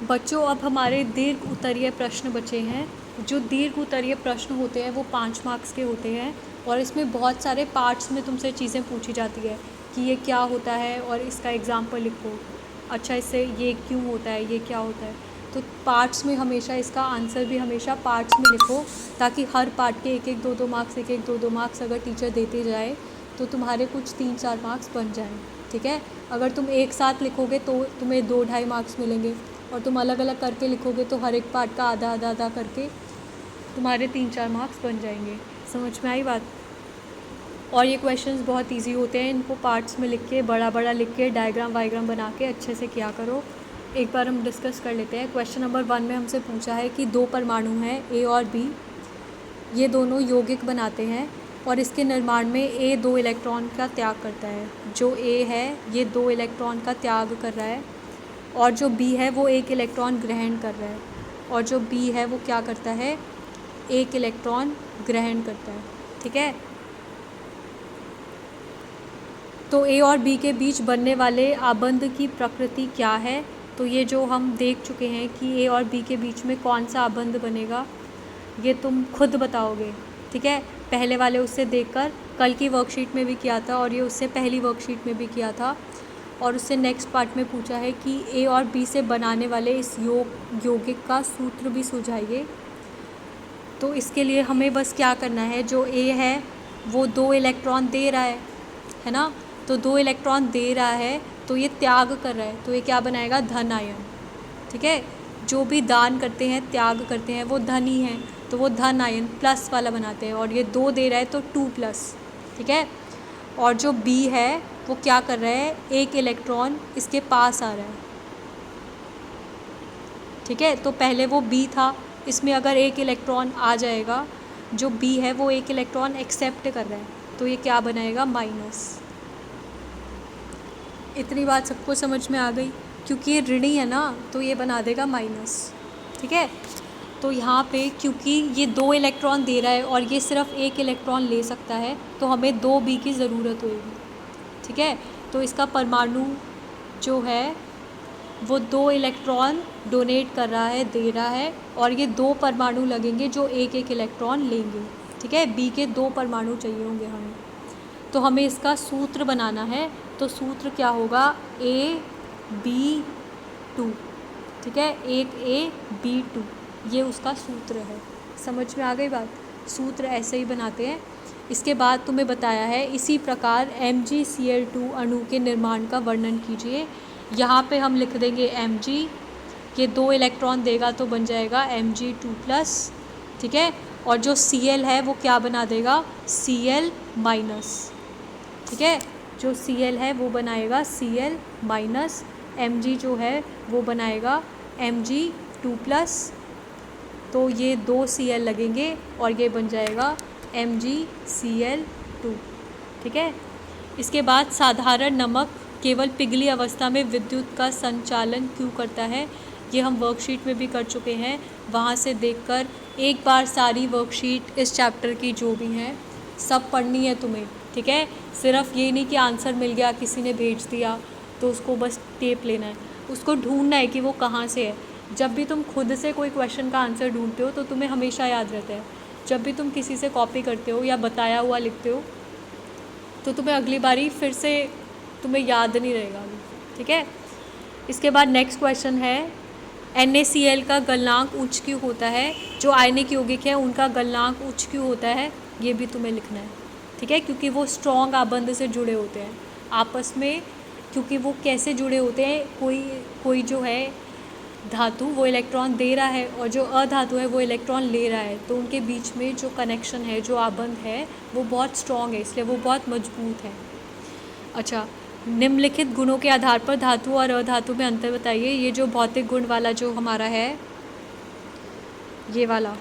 बच्चों, अब हमारे दीर्घ उत्तरीय प्रश्न बचे हैं। जो दीर्घ उत्तरीय प्रश्न होते हैं वो 5 मार्क्स के होते हैं और इसमें बहुत सारे पार्ट्स में तुमसे चीज़ें पूछी जाती है कि ये क्या होता है और इसका एग्जाम्पल लिखो। अच्छा, इससे ये क्यों होता है, ये क्या होता है। तो पार्ट्स में हमेशा इसका आंसर भी हमेशा पार्ट्स में लिखो, ताकि हर पार्ट के एक एक दो दो मार्क्स, एक एक दो दो मार्क्स अगर टीचर देते जाए तो तुम्हारे कुछ 3-4 मार्क्स बन जाएँ। ठीक है। अगर तुम एक साथ लिखोगे तो तुम्हें 2-2.5 मार्क्स मिलेंगे और तुम अलग अलग करके लिखोगे तो हर एक पार्ट का आधा आधा आधा करके तुम्हारे 3-4 मार्क्स बन जाएंगे। समझ में आई बात। और ये क्वेश्चंस बहुत इजी होते हैं, इनको पार्ट्स में लिख के बड़ा बड़ा लिख के डायग्राम वायग्राम बना के अच्छे से किया करो। एक बार हम डिस्कस कर लेते हैं। क्वेश्चन नंबर 1 में हमसे पूछा है कि 2 परमाणु हैं ए और बी, ये दोनों यौगिक बनाते हैं और इसके निर्माण में ए 2 इलेक्ट्रॉन का त्याग करता है। जो ए है ये 2 इलेक्ट्रॉन का त्याग कर रहा है और जो बी है वो 1 इलेक्ट्रॉन ग्रहण कर रहा है। और जो बी है वो क्या करता है, 1 इलेक्ट्रॉन ग्रहण करता है। ठीक है। तो ए और बी के बीच बनने वाले आबंध की प्रकृति क्या है। तो ये जो हम देख चुके हैं कि ए और बी के बीच में कौन सा आबंध बनेगा, ये तुम खुद बताओगे। ठीक है। पहले वाले उससे देखकर कल की वर्कशीट में भी किया था और ये उससे पहली वर्कशीट में भी किया था। और उससे नेक्स्ट पार्ट में पूछा है कि ए और बी से बनाने वाले इस यौगिक का सूत्र भी सुझाइए। तो इसके लिए हमें बस क्या करना है, जो ए है वो 2 इलेक्ट्रॉन दे रहा है ना। तो 2 इलेक्ट्रॉन दे रहा है तो ये त्याग कर रहा है, तो ये क्या बनाएगा, धन आयन। ठीक है। जो भी दान करते हैं, त्याग करते हैं, वो धन ही हैं, तो वो धन आयन प्लस वाला बनाते हैं। और ये 2 दे रहा है तो 2+। ठीक है। और जो बी है वो क्या कर रहा है, 1 इलेक्ट्रॉन इसके पास आ रहा है। ठीक है। तो पहले वो बी था, इसमें अगर 1 इलेक्ट्रॉन आ जाएगा, जो बी है वो 1 इलेक्ट्रॉन एक्सेप्ट कर रहा है, तो ये क्या बनाएगा, माइनस। इतनी बात सबको समझ में आ गई। क्योंकि ये ऋणी है ना तो ये बना देगा माइनस। ठीक है। तो यहाँ पे क्योंकि ये 2 इलेक्ट्रॉन दे रहा है और ये सिर्फ 1 इलेक्ट्रॉन ले सकता है, तो हमें 2 बी की ज़रूरत होगी। ठीक है। तो इसका परमाणु जो है वो 2 इलेक्ट्रॉन डोनेट कर रहा है, दे रहा है, और ये 2 परमाणु लगेंगे जो 1-1 इलेक्ट्रॉन लेंगे। ठीक है। बी के 2 परमाणु चाहिए होंगे हमें। तो हमें इसका सूत्र बनाना है। तो सूत्र क्या होगा, AB2। ठीक है। 1AB2 ये उसका सूत्र है। समझ में आ गई बात। सूत्र ऐसे ही बनाते हैं। इसके बाद तुम्हें बताया है इसी प्रकार MgCl2 अणु के निर्माण का वर्णन कीजिए। यहाँ पे हम लिख देंगे Mg, ये 2 इलेक्ट्रॉन देगा तो बन जाएगा Mg2+। ठीक है। और जो Cl है वो क्या बना देगा, Cl-। ठीक है। जो Cl है वो बनाएगा Cl-। Mg जो है वो बनाएगा Mg2+। तो ये 2 Cl लगेंगे और ये बन जाएगा MgCl2। ठीक है। इसके बाद साधारण नमक केवल पिघली अवस्था में विद्युत का संचालन क्यों करता है, ये हम वर्कशीट में भी कर चुके हैं। वहाँ से देखकर एक बार सारी वर्कशीट इस चैप्टर की जो भी हैं सब पढ़नी है तुम्हें। ठीक है। सिर्फ ये नहीं कि आंसर मिल गया, किसी ने भेज दिया तो उसको बस टेप लेना है, उसको ढूंढना है कि वो कहाँ से है। जब भी तुम खुद से कोई क्वेश्चन का आंसर ढूंढते हो तो तुम्हें हमेशा याद रहता है। जब भी तुम किसी से कॉपी करते हो या बताया हुआ लिखते हो तो तुम्हें अगली बारी फिर से तुम्हें याद नहीं रहेगा अभी। ठीक है। इसके बाद नेक्स्ट क्वेश्चन है, NaCl का गलनांक उच्च क्यों होता है। जो आयनिक यौगिक है उनका गलनांक उच्च क्यों होता है, ये भी तुम्हें लिखना है। ठीक है। क्योंकि वो स्ट्रॉन्ग आबंध से जुड़े होते हैं आपस में। क्योंकि वो कैसे जुड़े होते हैं, कोई जो है धातु वो इलेक्ट्रॉन दे रहा है और जो अधातु है वो इलेक्ट्रॉन ले रहा है, तो उनके बीच में जो कनेक्शन है, जो आबंध है वो बहुत स्ट्रॉन्ग है, इसलिए वो बहुत मजबूत है। अच्छा, निम्नलिखित गुणों के आधार पर धातु और अधातु में अंतर बताइए। ये जो भौतिक गुण वाला जो हमारा है ये वाला,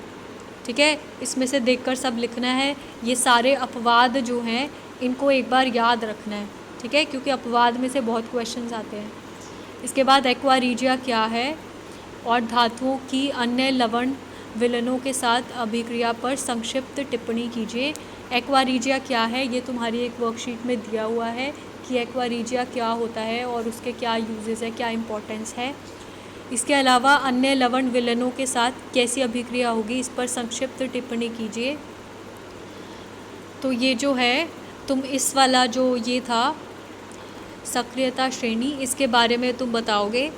ठीक है, इसमें से देखकर सब लिखना है। ये सारे अपवाद जो हैं इनको एक बार याद रखना है। ठीक है। क्योंकि अपवाद में से बहुत क्वेश्चंस आते हैं। इसके बाद एक्वा रीजिया क्या है और धातुओं की अन्य लवण विलयनों के साथ अभिक्रिया पर संक्षिप्त टिप्पणी कीजिए। एक्वा रीजिया क्या है, ये तुम्हारी एक वर्कशीट में दिया हुआ है कि एक्वा रीजिया क्या होता है और उसके क्या यूजेस है, क्या इम्पोर्टेंस है। इसके अलावा अन्य लवण विलयनों के साथ कैसी अभिक्रिया होगी, इस पर संक्षिप्त टिप्पणी कीजिए। तो ये जो है तुम इस वाला जो ये था सक्रियता श्रेणी, इसके बारे में तुम बताओगे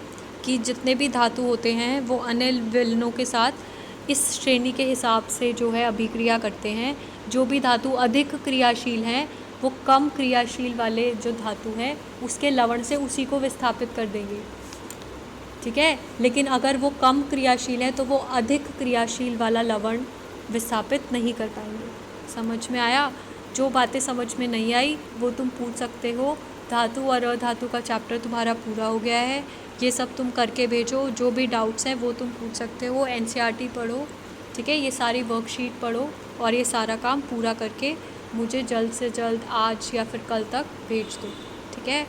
कि जितने भी धातु होते हैं वो अन्य विलयनों के साथ इस श्रेणी के हिसाब से जो है अभिक्रिया करते हैं। जो भी धातु अधिक क्रियाशील हैं वो कम क्रियाशील वाले जो धातु हैं उसके लवण से उसी को विस्थापित कर देंगे, ठीक है। लेकिन अगर वो कम क्रियाशील है तो वो अधिक क्रियाशील वाला लवण विस्थापित नहीं कर पाएंगे। समझ में आया? जो बातें समझ में नहीं आई वो तुम पूछ सकते हो। धातु और अधातु का चैप्टर तुम्हारा पूरा हो गया है। ये सब तुम करके भेजो, जो भी डाउट्स हैं वो तुम पूछ सकते हो। एनसीईआरटी पढ़ो, ठीक है, ये सारी वर्कशीट पढ़ो और ये सारा काम पूरा करके मुझे जल्द से जल्द आज या फिर कल तक भेज दो, ठीक है।